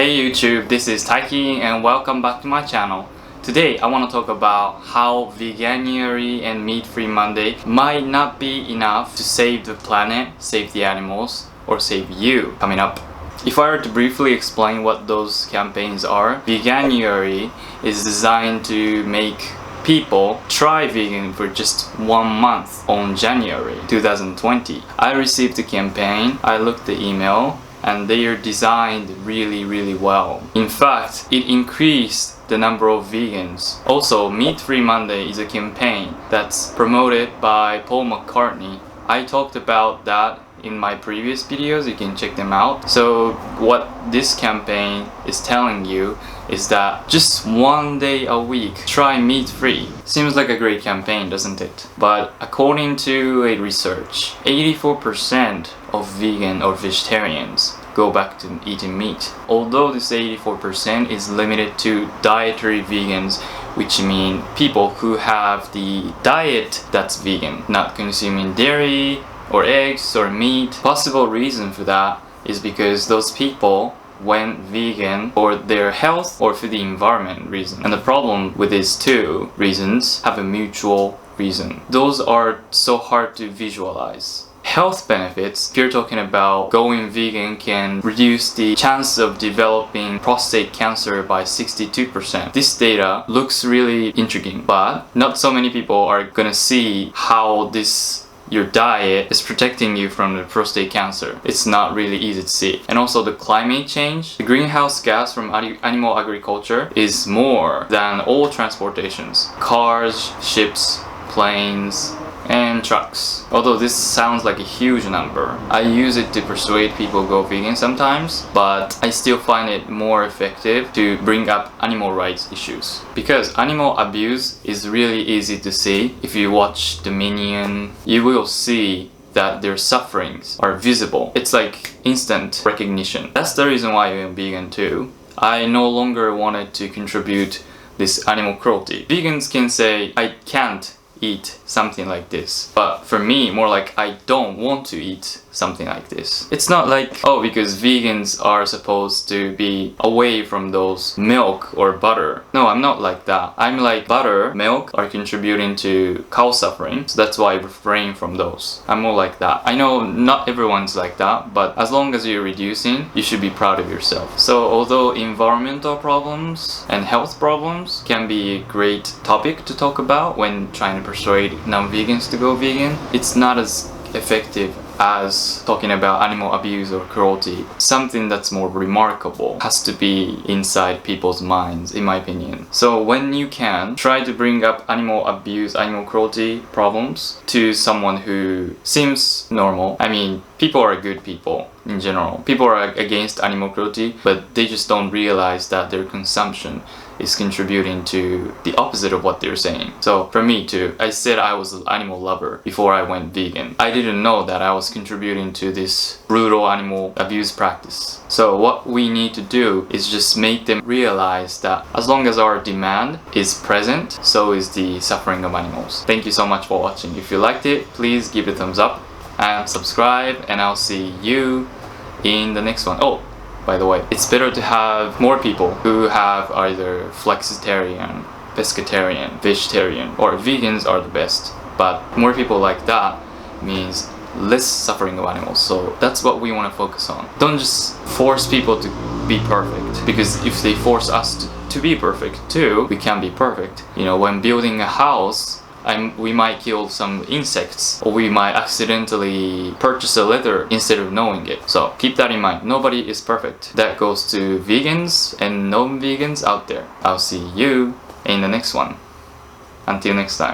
Hey YouTube, this is Taiki and welcome back to my channel. Today I want to talk about how Veganuary and Meat-Free Monday might not be enough to save the planet, save the animals, or save you coming up. If I were to briefly explain what those campaigns are, Veganuary is designed to make people try vegan for just 1 month on January 2020. I received the campaign, I looked the email, and they are designed really well. In fact, it increased the number of vegans. Also, Meat-Free Monday is a campaign that's promoted by Paul McCartney. I talked about that in my previous videos, you can check them out. So what this campaign is telling you is that just 1 day a week, try meat-free. Seems like a great campaign, doesn't it? But according to a research, 84% of vegan or vegetarians go back to eating meat. Although this 84% is limited to dietary vegans, which mean people who have the diet that's vegan, not consuming dairy or eggs or meat. Possible reason for that is because those people went vegan for their health or for the environment reason. And the problem with these two reasons have a mutual reason. Those are so hard to visualize. Health benefits, if you're talking about going vegan, can reduce the chance of developing prostate cancer by 62%. This data looks really intriguing, but not so many people are gonna see how your diet is protecting you from the prostate cancer. It's not really easy to see. And also the climate change, the greenhouse gas from animal agriculture is more than all transportations. Cars, ships, planes, and trucks. Although this sounds like a huge number, I use it to persuade people go vegan sometimes, but I still find it more effective to bring up animal rights issues. Because animal abuse is really easy to see. If you watch The Minion, you will see that their sufferings are visible. It's like instant recognition. That's the reason why I am vegan too. I no longer wanted to contribute this animal cruelty. Vegans can say, I can't eat something like this, but for me, more like I don't want to eat something like this. It's not like, oh, because vegans are supposed to be away from those milk or butter. No, I'm not like that. I'm like butter, milk are contributing to cow suffering, so that's why I refrain from those. I'm more like that. I know not everyone's like that, but as long as you're reducing, you should be proud of yourself. So although environmental problems and health problems can be a great topic to talk about when trying to persuade non-vegans to go vegan, it's not as effective as talking about animal abuse or cruelty. Something that's more remarkable has to be inside people's minds, in my opinion. So when you can, try to bring up animal abuse, animal cruelty problems to someone who seems normal. I mean, people are good people in general. People are against animal cruelty, but they just don't realize that their consumption is contributing to the opposite of what they're saying. So for me too, I said I was an animal lover before I went vegan. I didn't know that I was contributing to this brutal animal abuse practice. So what we need to do is just make them realize that as long as our demand is present, so is the suffering of animals. Thank you so much for watching. If you liked it, please give it a thumbs up and subscribe, and I'll see you in the next one. Oh, by the way, it's better to have more people who have either flexitarian, pescatarian, vegetarian, or vegans are the best. But more people like that means less suffering of animals. So that's what we want to focus on. Don't just force people to be perfect, because if they force us to be perfect too, we can't be perfect. You know, when building a house, we might kill some insects, or we might accidentally purchase a leather instead of knowing it. So keep that in mind. Nobody is perfect. That goes to vegans and non-vegans out there. I'll see you in the next one. Until next time.